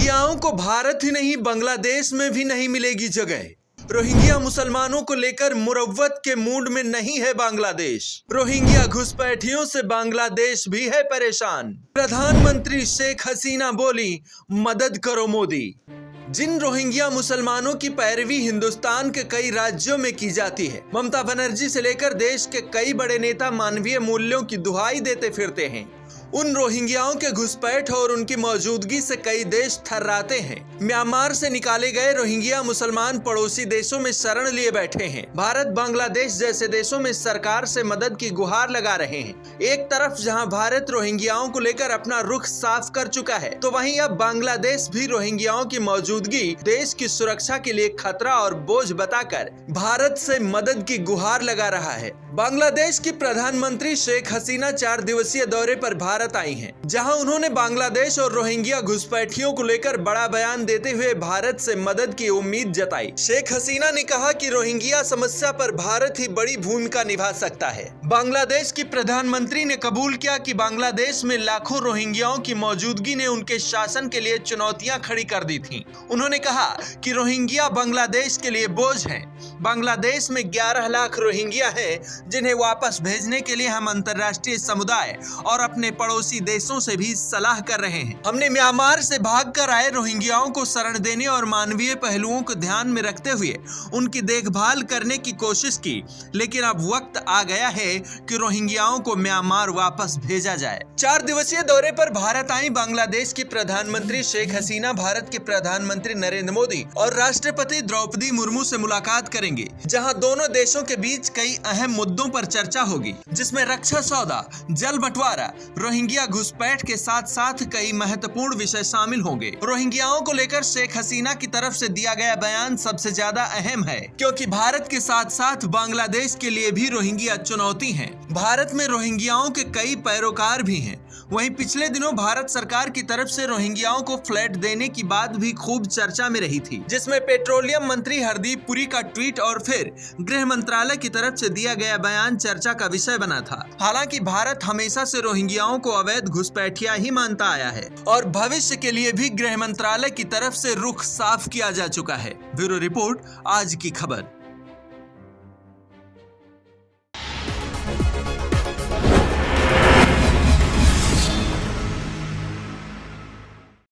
रोहिंग्याओं को भारत ही नहीं बांग्लादेश में भी नहीं मिलेगी जगह। रोहिंग्या मुसलमानों को लेकर मुरव्वत के मूड में नहीं है बांग्लादेश। रोहिंग्या घुसपैठियों से बांग्लादेश भी है परेशान। प्रधानमंत्री शेख हसीना बोली, मदद करो मोदी। जिन रोहिंग्या मुसलमानों की पैरवी हिंदुस्तान के कई राज्यों में की जाती है, ममता बनर्जी से लेकर देश के कई बड़े नेता मानवीय मूल्यों की दुहाई देते फिरते हैं। उन रोहिंग्याओं के घुसपैठ और उनकी मौजूदगी से कई देश थर्राते हैं। म्यांमार से निकाले गए रोहिंग्या मुसलमान पड़ोसी देशों में शरण लिए बैठे हैं। भारत बांग्लादेश जैसे देशों में सरकार से मदद की गुहार लगा रहे हैं। एक तरफ जहां भारत रोहिंग्याओं को लेकर अपना रुख साफ कर चुका है, तो वहीं अब बांग्लादेश भी रोहिंग्याओं की मौजूदगी देश की सुरक्षा के लिए खतरा और बोझ बताकर भारत से मदद की गुहार लगा रहा है। बांग्लादेश की प्रधानमंत्री शेख हसीना 4 दिवसीय दौरे पर भारत आई हैं, जहां उन्होंने बांग्लादेश और रोहिंग्या घुसपैठियों को लेकर बड़ा बयान देते हुए भारत से मदद की उम्मीद जताई। शेख हसीना ने कहा कि रोहिंग्या समस्या पर भारत ही बड़ी भूमिका निभा सकता है। बांग्लादेश की प्रधानमंत्री ने कबूल किया कि बांग्लादेश में लाखों रोहिंग्याओं की मौजूदगी ने उनके शासन के लिए चुनौतियां खड़ी कर दी थी। उन्होंने कहा कि रोहिंग्या बांग्लादेश के लिए बोझ हैं। बांग्लादेश में 11 लाख रोहिंग्या हैं, जिन्हें वापस भेजने के लिए हम अंतर्राष्ट्रीय समुदाय और अपने पड़ोसी देशों से भी सलाह कर रहे हैं। हमने म्यांमार से भागकर आए रोहिंग्याओं को शरण देने और मानवीय पहलुओं को ध्यान में रखते हुए उनकी देखभाल करने की कोशिश की, लेकिन अब वक्त आ गया है कि रोहिंग्याओं को म्यांमार वापस भेजा जाए। 4 दिवसीय दौरे पर भारत आई बांग्लादेश की प्रधानमंत्री शेख हसीना भारत के प्रधानमंत्री नरेंद्र मोदी और राष्ट्रपति द्रौपदी मुर्मू से मुलाकात करेंगे, जहां दोनों देशों के बीच कई अहम मुद्दों पर चर्चा होगी, जिसमें रक्षा सौदा, जल बंटवारा, रोहिंग्या घुसपैठ के साथ साथ कई महत्वपूर्ण विषय शामिल होंगे। रोहिंग्याओं को लेकर शेख हसीना की तरफ से दिया गया बयान सबसे ज्यादा अहम है, क्योंकि भारत के साथ साथ बांग्लादेश के लिए भी रोहिंग्या चुनौती हैं। भारत में रोहिंग्याओं के कई पैरोकार भी हैं। वहीं पिछले दिनों भारत सरकार की तरफ से रोहिंग्याओं को फ्लैट देने की बात भी खूब चर्चा में रही थी, जिसमें पेट्रोलियम मंत्री हरदीप पुरी का ट्वीट और फिर गृह मंत्रालय की तरफ से दिया गया बयान चर्चा का विषय बना था। हालांकि भारत हमेशा से रोहिंग्याओं को अवैध घुसपैठिया ही मानता आया है और भविष्य के लिए भी गृह मंत्रालय की तरफ से रुख साफ किया जा चुका है। ब्यूरो रिपोर्ट, आज की खबर।